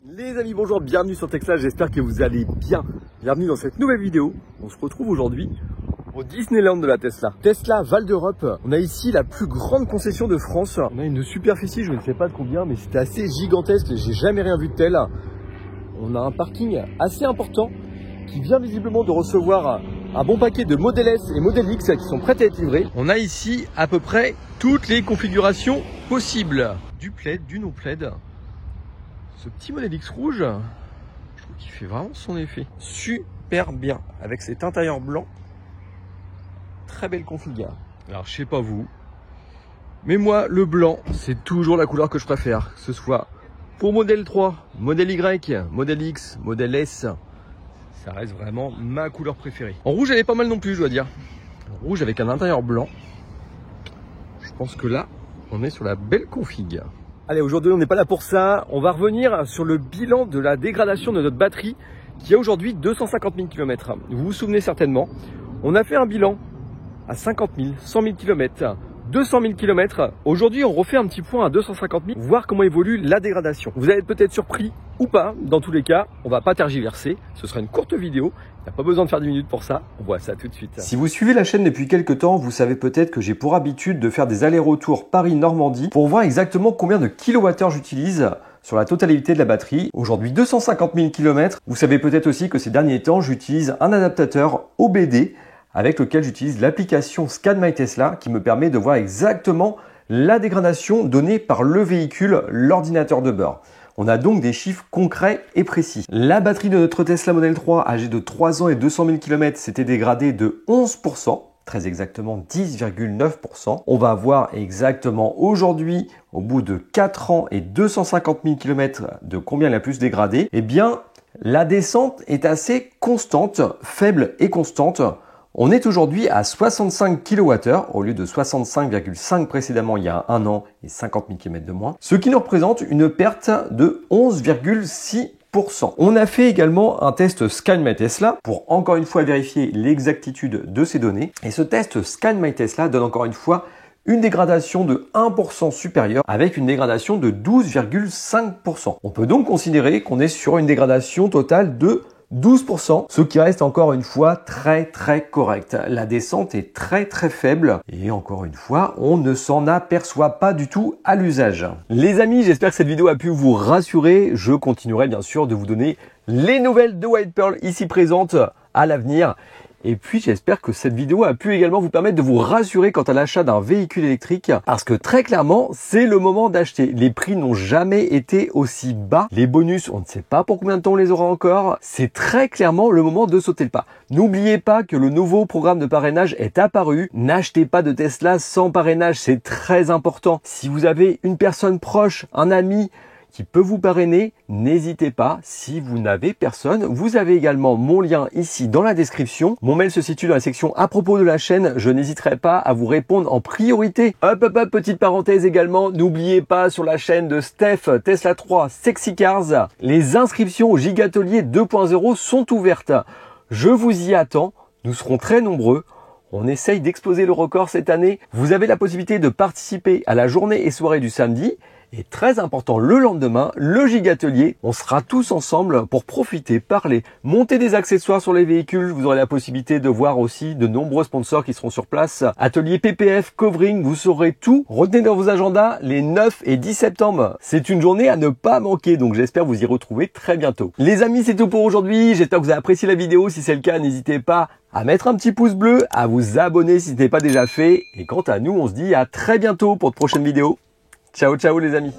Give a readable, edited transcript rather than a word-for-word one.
Les amis, bonjour, bienvenue sur Tesla, j'espère que vous allez bien. Bienvenue dans cette nouvelle vidéo. On se retrouve aujourd'hui au Disneyland de la Tesla. Tesla Val d'Europe. On a ici la plus grande concession de France. On a une superficie, je ne sais pas de combien, mais c'est assez gigantesque. J'ai jamais rien vu de tel. On a un parking assez important qui vient visiblement de recevoir un bon paquet de Model S et Model X qui sont prêts à être livrés. On a ici à peu près toutes les configurations possibles. Du plaid, du non plaid. Ce petit Model X rouge, je trouve qu'il fait vraiment son effet. Super bien, avec cet intérieur blanc. Très belle config. Alors je sais pas vous, mais moi le blanc, c'est toujours la couleur que je préfère. Que ce soit pour Model 3, Model Y, Model X, Model S. Ça reste vraiment ma couleur préférée. En rouge elle est pas mal non plus, je dois dire. En rouge avec un intérieur blanc. Je pense que là, on est sur la belle config. Allez, aujourd'hui on n'est pas là pour ça, on va revenir sur le bilan de la dégradation de notre batterie qui a aujourd'hui 250 000 km. Vous vous souvenez certainement, on a fait un bilan à 50 000, 100 000 km, 200 000 km. Aujourd'hui on refait un petit point à 250 000, voir comment évolue la dégradation. Vous allez être peut-être surpris ou pas, dans tous les cas, on va pas tergiverser, ce sera une courte vidéo. Il n'y a pas besoin de faire 10 minutes pour ça, on voit ça tout de suite. Si vous suivez la chaîne depuis quelques temps, vous savez peut-être que j'ai pour habitude de faire des allers-retours Paris-Normandie pour voir exactement combien de kilowattheures j'utilise sur la totalité de la batterie. Aujourd'hui 250 000 km. Vous savez peut-être aussi que ces derniers temps, j'utilise un adaptateur OBD avec lequel j'utilise l'application Scan My Tesla qui me permet de voir exactement la dégradation donnée par le véhicule, l'ordinateur de bord. On a donc des chiffres concrets et précis. La batterie de notre Tesla Model 3 âgée de 3 ans et 200 000 km s'était dégradée de 11%, très exactement 10,9%. On va voir exactement aujourd'hui, au bout de 4 ans et 250 000 km, de combien elle a pu se dégrader. Eh bien, la descente est assez constante, faible et constante. On est aujourd'hui à 65 kWh au lieu de 65,5 précédemment il y a un an et 50 000 km de moins, ce qui nous représente une perte de 11,6%. On a fait également un test Scan My Tesla pour encore une fois vérifier l'exactitude de ces données. Et ce test Scan My Tesla donne encore une fois une dégradation de 1% supérieure avec une dégradation de 12,5%. On peut donc considérer qu'on est sur une dégradation totale de 12%, ce qui reste encore une fois très correct. La descente est très faible et encore une fois, on ne s'en aperçoit pas du tout à l'usage. Les amis, j'espère que cette vidéo a pu vous rassurer. Je continuerai bien sûr de vous donner les nouvelles de White Pearl ici présentes à l'avenir. Et puis j'espère que cette vidéo a pu également vous permettre de vous rassurer quant à l'achat d'un véhicule électrique parce que très clairement c'est le moment d'acheter. Les prix n'ont jamais été aussi bas. Les bonus, on ne sait pas pour combien de temps on les aura encore. C'est très clairement le moment de sauter le pas. N'oubliez pas que le nouveau programme de parrainage est apparu. N'achetez pas de Tesla sans parrainage, c'est très important. Si vous avez une personne proche, un ami qui peut vous parrainer, n'hésitez pas. Si vous n'avez personne, vous avez également mon lien ici dans la description. Mon mail se situe dans la section à propos de la chaîne. Je n'hésiterai pas à vous répondre en priorité. Hop, petite parenthèse également. N'oubliez pas sur la chaîne de Steph, Tesla 3, Sexy Cars, les inscriptions au Gigatelier 2.0 sont ouvertes. Je vous y attends. Nous serons très nombreux. On essaye d'exploser le record cette année. Vous avez la possibilité de participer à la journée et soirée du samedi. Et très important, le lendemain, le Gigatelier, on sera tous ensemble pour profiter, parler, monter des accessoires sur les véhicules. Vous aurez la possibilité de voir aussi de nombreux sponsors qui seront sur place. Atelier PPF, covering, vous saurez tout. Retenez dans vos agendas les 9 et 10 septembre. C'est une journée à ne pas manquer, donc j'espère vous y retrouver très bientôt. Les amis, c'est tout pour aujourd'hui. J'espère que vous avez apprécié la vidéo. Si c'est le cas, n'hésitez pas à mettre un petit pouce bleu, à vous abonner si ce n'est pas déjà fait. Et quant à nous, on se dit à très bientôt pour de prochaines vidéos. Ciao les amis.